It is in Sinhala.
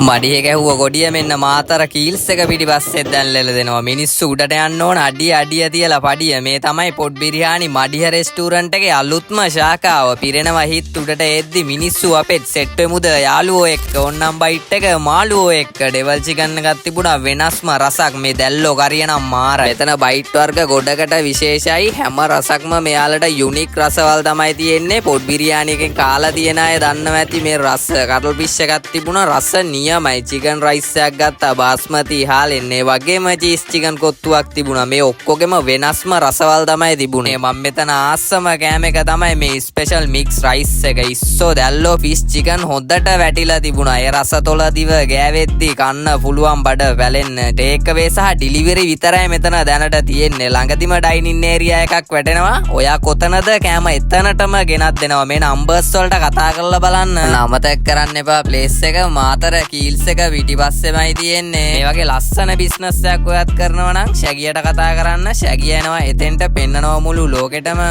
මඩිය ගැහුව ගොඩිය මෙන්න මාතර කීල්ස් එක පිටිපස්සෙන් දැන්ලෙල දෙනවා. මිනිස්සු උඩට යන්න ඕන අඩිය තියලා පඩිය. මේ තමයි පොඩ් බිරියානි මඩිය රෙස්ටුරන්ට් එකේ අලුත්ම ශාඛාව. පිරෙනවා හිත් උඩට එද්දි මිනිස්සු අපෙත් සෙට් වෙමුද යාළුවෝ එක්ක. ඕන්නම් බයිට් එක මාළුවෝ එක්ක. ඩෙවල් චිකන් එකක් තිබුණා වෙනස්ම රසක්. මේ දැල්ලෝ කරිය නම් මාරයි. එතන බයිට් වර්ග ගොඩකට විශේෂයි. හැම රසක්ම මෙයාලට යුනික් රසවල් තමයි තියෙන්නේ. පොඩ් බිරියානි එකෙන් කාලා තියෙන අය දන්නවා ඇති මේ රස. කටල් ෆිෂ් එකක් තිබුණා රස නියමයි. චිකන් රයිස් එකක් ගත්තා බාස්මති හාලෙන්. ඒ වගේම චීස් චිකන් කොත්තුවක් තිබුණා. මේ ඔක්කොගෙම වෙනස්ම රසවල් තමයි තිබුණේ. මම මෙතන ආස්සම කෑම එක තමයි මේ ස්පෙෂල් මික්ස් රයිස් එක. ඉස්සෝ දැල්ලෝ ෆිෂ් චිකන් හොද්දට වැටිලා තිබුණා. ඒ රස තොල දිව ගෑවෙද්දි කන්න පුළුවන් බඩ වැලෙන්න. ටේක් අවේ සහ ඩිලිවරි විතරයි මෙතන දැනට තියෙන්නේ. ළඟදිම ඩයිනින් ඒරියා එකක් වැටෙනවා. ඔයා කොතනද කෑම එතනටම ගෙනත් දෙනවා. මේ නම්බර්ස් වලට කතා කරලා බලන්න. නමතක් කරන්න එපා. ප්ලේස් එක මාතර කීල්ස් එක පිටිපස්සෙමයි තියෙන්නේ. මේ වගේ ලස්සන බිස්නස් එකක් ඔයත් කරනවා නම් ශැගියට කතා කරන්න. ශැගිය එනවා එතෙන්ට පෙන්නනවා මුළු ලෝකෙටම.